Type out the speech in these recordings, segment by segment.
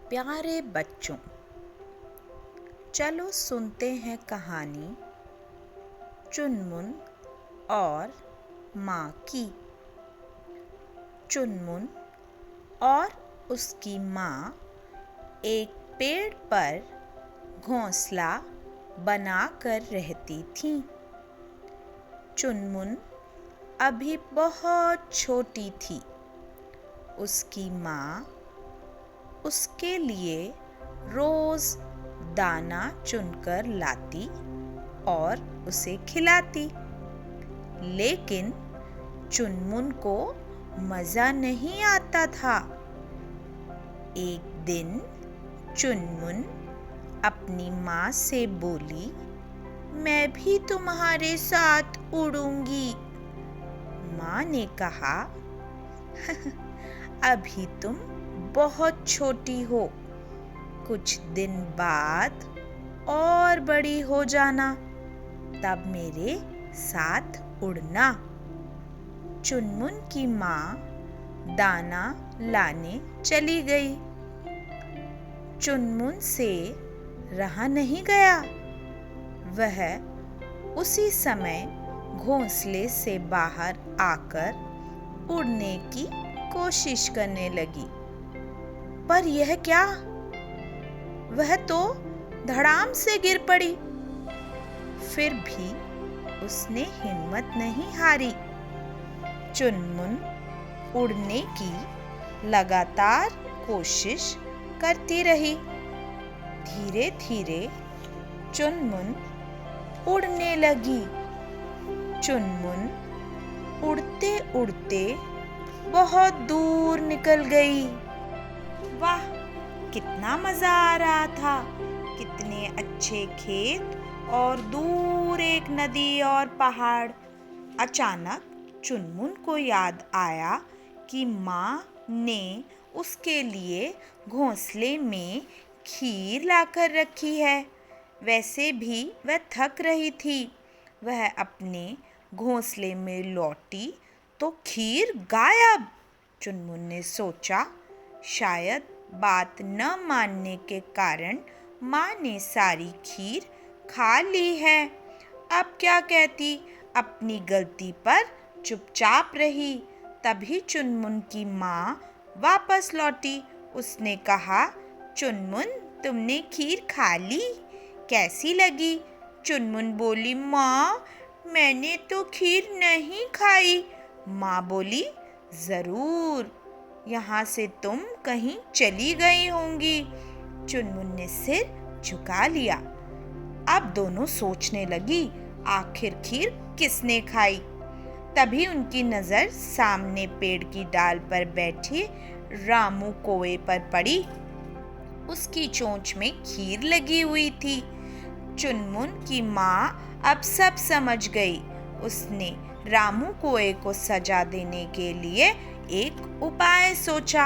प्यारे बच्चों, चलो सुनते हैं कहानी चुनमुन और माँ की। चुनमुन और उसकी माँ एक पेड़ पर घोंसला बनाकर रहती थीं। चुनमुन अभी बहुत छोटी थी। उसकी माँ उसके लिए रोज दाना चुनकर लाती और उसे खिलाती। लेकिन चुनमुन को मज़ा नहीं आता था। एक दिन चुनमुन अपनी माँ से बोली, मैं भी तुम्हारे साथ उड़ूंगी। माँ ने कहा, अभी तुम बहुत छोटी हो, कुछ दिन बाद और बड़ी हो जाना, तब मेरे साथ उड़ना। चुनमुन की माँ दाना लाने चली गई। चुनमुन से रहा नहीं गया। वह उसी समय घोंसले से बाहर आकर उड़ने की कोशिश करने लगी। पर यह क्या? वह तो धड़ाम से गिर पड़ी। फिर भी उसने हिम्मत नहीं हारी। चुनमुन उड़ने की लगातार कोशिश करती रही। धीरे धीरे चुनमुन उड़ने लगी। चुनमुन उड़ते उड़ते बहुत दूर निकल गई। वाह, कितना मज़ा आ रहा था! कितने अच्छे खेत और दूर एक नदी और पहाड़। अचानक चुनमुन को याद आया कि माँ ने उसके लिए घोंसले में खीर लाकर रखी है। वैसे भी वह थक रही थी। वह अपने घोंसले में लौटी तो खीर गायब। चुनमुन ने सोचा, शायद बात न मानने के कारण माँ ने सारी खीर खा ली है। अब क्या कहती, अपनी गलती पर चुपचाप रही। तभी चुनमुन की माँ वापस लौटी। उसने कहा, चुनमुन, तुमने खीर खा ली, कैसी लगी? चुनमुन बोली, माँ, मैंने तो खीर नहीं खाई। माँ बोली, ज़रूर, यहाँ से तुम कहीं चली गई होंगी। चुनमुन ने सिर झुका लिया। अब दोनों सोचने लगी, आखिर खीर किसने खाई? तभी उनकी नज़र सामने पेड़ की डाल पर बैठे रामू कौवे पर पड़ी। उसकी चोंच में खीर लगी हुई थी। चुनमुन की माँ अब सब समझ गई। उसने रामू कौवे को सजा देने के लिए एक उपाय सोचा।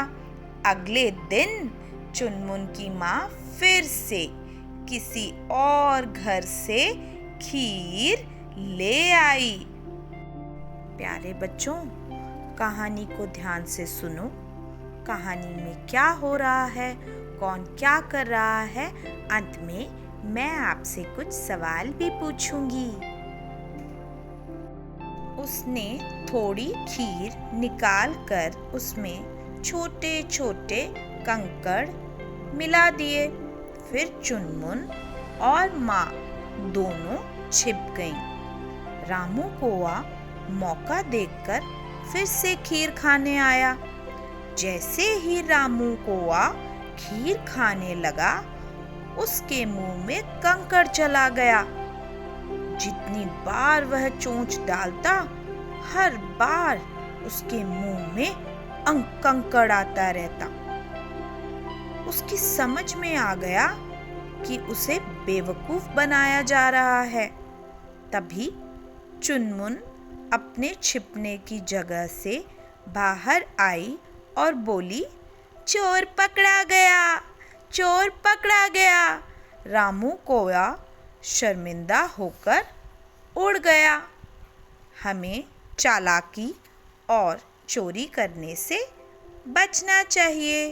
अगले दिन चुनमुन की माँ फिर से किसी और घर से खीर ले आई। प्यारे बच्चों, कहानी को ध्यान से सुनो। कहानी में क्या हो रहा है, कौन क्या कर रहा है, अंत में मैं आपसे कुछ सवाल भी पूछूंगी। उसने थोड़ी खीर निकाल कर उसमें छोटे छोटे कंकड़ मिला दिए। फिर चुनमुन और माँ दोनों छिप गईं। रामू कौवा मौका देखकर फिर से खीर खाने आया। जैसे ही रामू कौवा खीर खाने लगा, उसके मुंह में कंकड़ चला गया। जितनी बार वह चोंच डालता, हर बार उसके मुंह में कंकड़ आता रहता। उसकी समझ में आ गया कि उसे बेवकूफ बनाया जा रहा है। तभी चुनमुन अपने छिपने की जगह से बाहर आई और बोली, चोर पकड़ा गया, चोर पकड़ा गया। रामू कौवा शर्मिंदा होकर उड़ गया। हमें चालाकी और चोरी करने से बचना चाहिए।